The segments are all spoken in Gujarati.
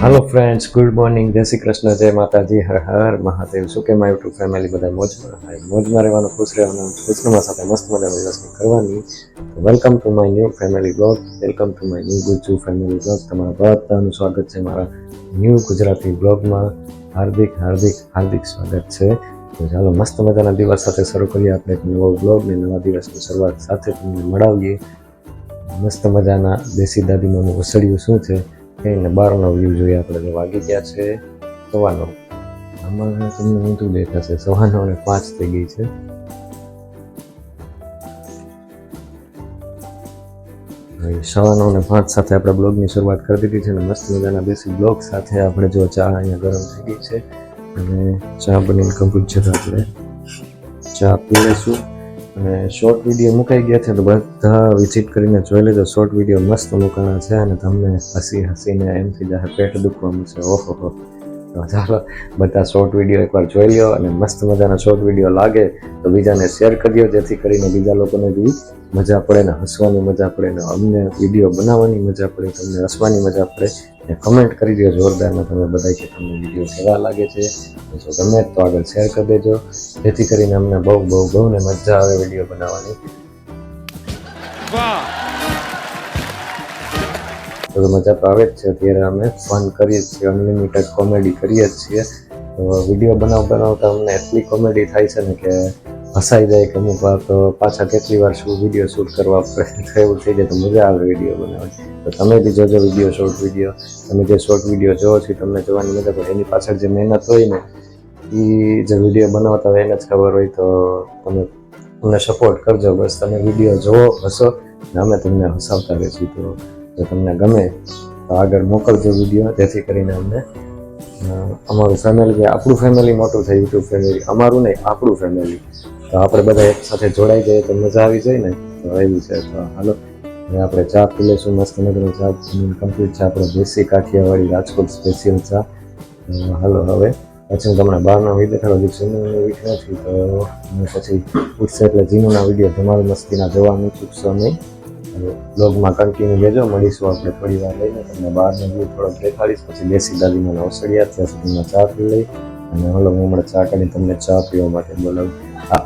हेलो फ्रेंड्स, गुड मॉर्निंग, जय श्री कृष्ण, जय माताजी, हर हर महादेव। શું કે માય યુટ્યુબ ફેમિલી બધા મોજમાં રહેવાનું, ખુશ રહેવાનું, ખુશનુમા સાથે મસ્ત મજાનો દિવસ કરવાની। Welcome to my new family blog, welcome to my new Gujju family blog. તમારા બધાનું સ્વાગત છે મારા ન્યૂ ગુજરાતી બ્લોગમાં। હાર્દિક હાર્દિક હાર્દિક સ્વાગત છે। તો ચાલો મસ્ત મજાના દિવસ સાથે શરૂ કરીએ આપણે એક નવો બ્લોગ ને નવા દિવસની શરૂઆત સાથે તમને મળાવીએ। મસ્ત મજાના દેશી દાદીમાનું વસડિયું શું છે એને બહારનો વ્યૂ જોઈએ આપણે। તો વાગી ગયા છે 9:15। આમાં તમને ઊંધું દેખાશે, 9:05 થઈ ગઈ છે। હવે 9:05 સાથે આપણે બ્લોગની શરૂઆત કરી દીધી છે અને મસ્ત મજાના દેશી બ્લોગ સાથે આપણે જો ચા અહીંયા ગરમ થઈ ગઈ છે અને ચા બનીને કમ્પ્લીટ છે તો આપણે ચા પી લઈશું। અને શોર્ટ વિડીયો મુકાઈ ગયા છે તો બધા વિઝિટ કરીને જોઈ લેજો। શોર્ટ વિડીયો મસ્ત મુકાણા છે અને તમને હસીને એમ થઈ જાય પેટ દુખવા મળશે। ઓહો, તો ચાલો બધા શોર્ટ વિડીયો એકવાર જોઈ લો અને મસ્ત મજાના શોર્ટ વિડીયો લાગે તો બીજાને શેર કરજો, જેથી કરીને બીજા લોકોને બી મજા પડે ને હસવાની મજા પડે ને અમને વિડીયો બનાવવાની મજા પડે, તમને હસવાની મજા પડે। ને કમેન્ટ કરી દો જોરદારમાં તમે બધા કે તમને વિડીયો કેવા લાગે છે। જો ગમે તો આગળ શેર કરી દેજો, જેથી કરીને અમને બહુ ને મજા આવે વિડીયો બનાવવાની। તો મજા તો આવે જ છે। અત્યારે અમે ફન કરીએ જ છીએ, અનલિમિટેડ કોમેડી કરીએ જ છીએ। તો વિડીયો બનાવતા અમને એટલી કોમેડી થાય છે ને કે હસાઈ જાય કે અમુક વાર તો પાછા કેટલી વાર વિડીયો શૂટ કરવા પડે તો એવું થઈ જાય તો મજા આવે વિડીયો બનાવવાની। તો તમે બી જોજો વિડીયો, શોર્ટ વિડીયો। તમે જે શોર્ટ વિડીયો જોવો છો તમને જોવાની મજા પડે, એની પાછળ જે મહેનત હોય ને એ જે વિડીયો બનાવતા હોય એને જ ખબર હોય। તો તમે અમને સપોર્ટ કરજો, બસ તમે વિડીયો જોવો, હસો ને અમે તમને હસાવતા રહીશું। તો જો તમને ગમે તો આગળ મોકલજો વિડીયો, જેથી કરીને અમને અમારું ફેમિલી, આપણું ફેમિલી મોટું થાય, યુટ્યુબ ફેમિલી, અમારું નહીં આપણું ફેમિલી, તો આપણે બધા એક સાથે જોડાઈ જઈએ તો મજા આવી જાય ને। તો એવું છે। તો હાલો હવે આપણે ચા પી લઈશું, મસ્ત મજાની ચા કમ્પ્લીટ છે આપણે દેશી કાઠિયાવાડી રાજકોટ સ્પેશિયલ ચા। હાલો હવે પછી તમને બહારના વિડીયો દેખાડો, જે જીનુના વિડીયો નથી તો પછી ઉઠશે એટલે જીનુના વિડીયો ધમાલ મસ્તીના જોવાનું ચૂકશો નહીં। બ્લોગમાં કન્ટિન્યુ લેજો, મળીશું આપણે થોડી વાર લઈને, તમને બહારનો વ્યૂ થોડોક દેખાડીશ, પછી દેશી દાદીમાના ઓસડિયા ત્યાં સુધીમાં ચા પી લઈ અને હાલો હું હમણાં ચા કાઢી તમને ચા પીવા માટે બોલાવું।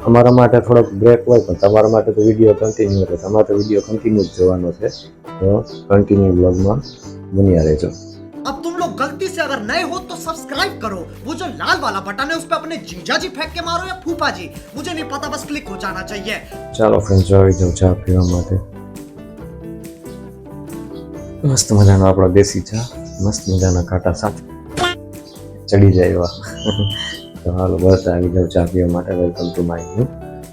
અમારા માટે થોડોક બ્રેક હોય પણ તમારા માટે તો વિડીયો કન્ટિન્યુ એટલે તમારે તો વિડીયો કન્ટિન્યુ જ જોવાનો છે। તો કન્ટિન્યુ બ્લોગમાં બન્યા રહેજો। अब तुम लोग गलती से अगर नए हो तो सब्सक्राइब करो, वो जो लाल वाला बटन है उस पे अपने जीजा जी फेंक के मारो या फूफा जी, मुझे नहीं पता, बस क्लिक हो जाना चाहिए। ચાલો ફ્રેન્ડ્સ આવી જાઓ ચા પીવા માટે। મસ્ત મજાનો આપણો દેશી ચા, મસ્ત મજાના કાંટા સાથે ચડી જાય એવા। તો હાલો બસ આવી જાઓ ચા પીવા માટે। Welcome to my new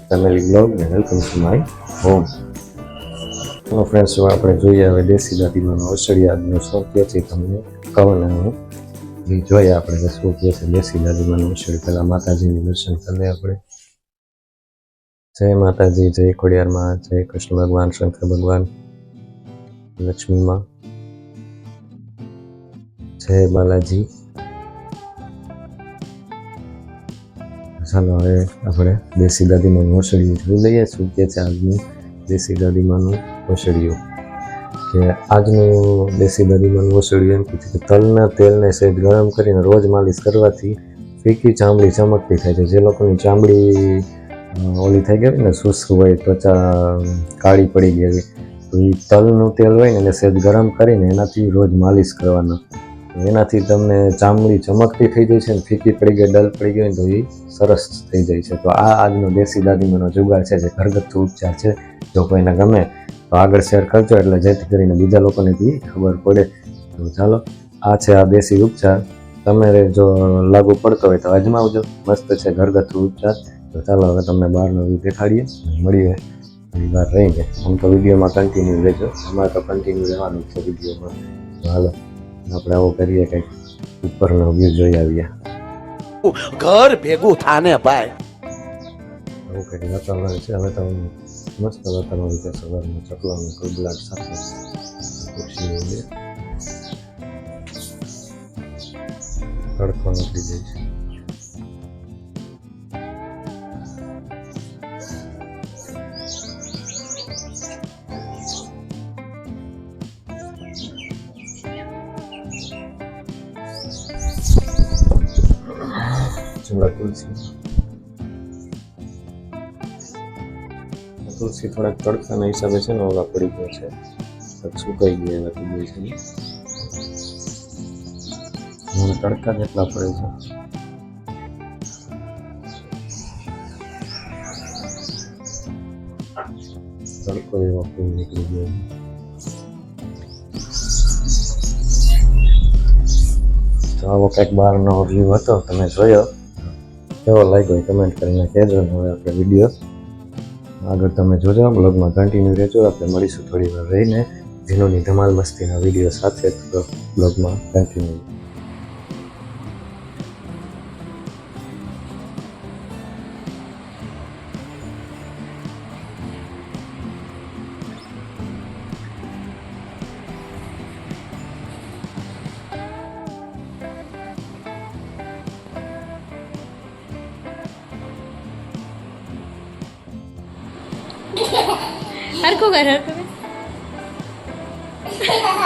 family blog ને વેલકમ ટુ માય હોમ। તો ફ્રેન્ડ્સ આપણે જોઈએ હવે દેશી દાદીમાનો ઓસડિયાનો શું કહે છે તમને કહું ને હું જોઈએ આપણે શું કહે છે દેશી દાદીમાનો ઓસડિયું। પહેલાં માતાજીની દર્શન કરીએ આપણે। જય માતાજી, જય ખોડિયારમાં, જય કૃષ્ણ ભગવાન, શંકર ભગવાન, લક્ષ્મી માં, જય બાલાજી। ચાલો હવે આપણે દેશી દાદીમાનું ઓસડિયું જોઈ લઈએ શું કહે છે આજનું દેશી દાદીમાનું ઓસડિયું। કે આજનું દેશી દાદીમાનું ઓસડિયું એમ કીધું કે તલના તેલને સહેજ ગરમ કરીને રોજ માલિશ કરવાથી ફીકી ચામડી ચમકતી થાય છે। જે લોકોની ચામડી ઓલી થઈ ગઈ ને, શુષ્ક હોય, ત્વચા કાળી પડી ગઈ હોય તો એ તલનું તેલ હોય ને એને સહેજ ગરમ કરીને એનાથી રોજ માલિશ કરવાનો, એનાથી તમને ચામડી ચમકતી થઈ જાય છે ને ફીકી પડી ગઈ, ડલ પડી ગઈ તો એ સરસ થઈ જાય છે। તો આ આજનો દેશી દાદીમાનો જુગાડ છે, જે ઘરગથ્થુ ઉપચાર છે। જો કોઈને ગમે તો આગળ શેર કરજો, એટલે જેથી કરીને બીજા લોકોને બી ખબર પડે। તો ચાલો આ છે આ દેશી ઉપચાર, તમે જો લાગુ પડતો હોય તો અજમાવજો, મસ્ત છે ઘરગથ્થુ ઉપચાર। તો ચાલો હવે તમને બહારનો વ્યૂ દેખાડીએ, મળીએ થોડી વાર રહીને। આમ તો વિડીયોમાં કન્ટિન્યુ રહેજો, અમારે તો કન્ટિન્યુ રહેવાનું છે વિડીયોમાં। તો હાલો આપણે આવો કરીએ કંઈક ઉપરનો વ્યૂ જોઈ આવીએ। ઘર ભેગું થાને ભાઈ, આવું કંઈક વાતાવરણ છે। હવે તો મસ્ત વાતાવરણ છે, સવારમાં ચકલાનો કલબલાટ સાથે પક્ષીઓ તડકો નીકળી જાય છે। જમણા તુલસી થોડાક તડકાના હિસાબે છે ને ઓલા પડી ગયો છે, સુકાઈ ગયા એવા થઈ ગઈ છે. મને તડકા જેટલા પડે છે. તડકો એવો ફૂલ નીકળી ગયો. તો આવો કંઈક બહારનો વ્યૂ હતો, તમે જોયો, કેવો લાગ્યો એ કમેન્ટ કરીને કહેજો. ને હવે આપણે વિડીયો આગળ તમે જોજો, બ્લોગમાં કન્ટિન્યુ રહેજો. આપણે મળીશું થોડી વાર રહીને જીનુની ધમાલ મસ્તીના વિડીયો સાથે. તો બ્લોગમાં કન્ટિન્યુ. हरको कर हरको कर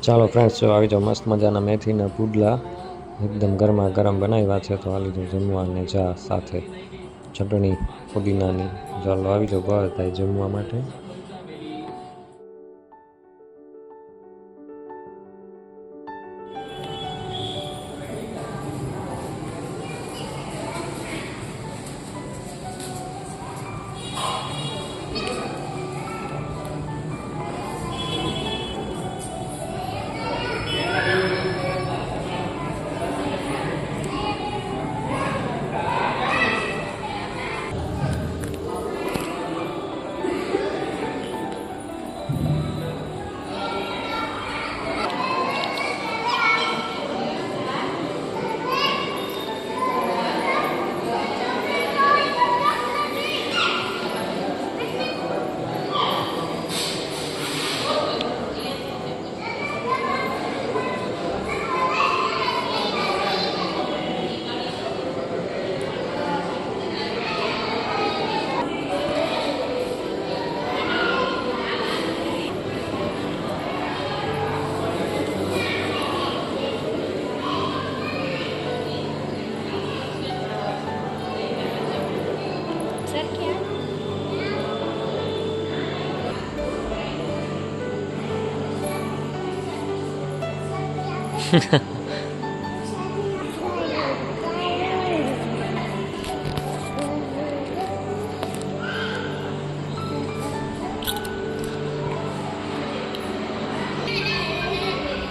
ચાલો ફ્રેન્ડ્સ, જો આવી જાઓ. મસ્ત મજાના મેથીના પુડલા એકદમ ગરમા ગરમ બનાવ્યા છે. તો આ લીધું જમવા અને ચા સાથે ચટણી પુદીનાની. ચાલો આવી જાઓ બહાર થાય જમવા માટે.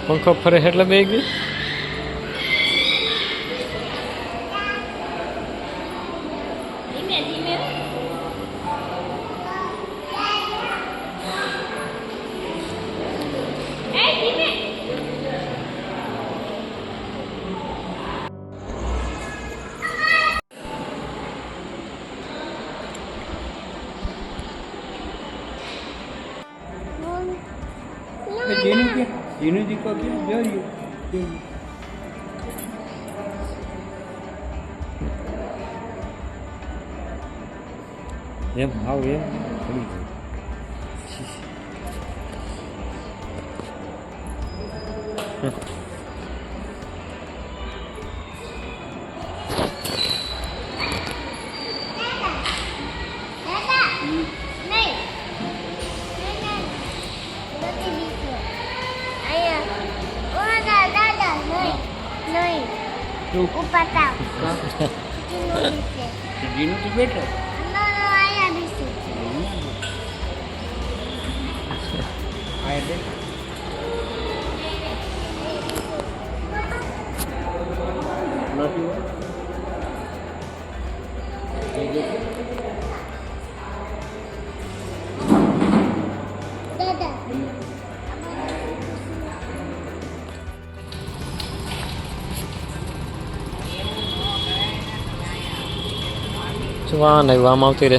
પંખો ફરે એટલે બે ગઈ. जीनू जी को क्या जो એમ આવ એમ जीनू तो बेटा आया देख વાહ નહીં વામ આવતી રે.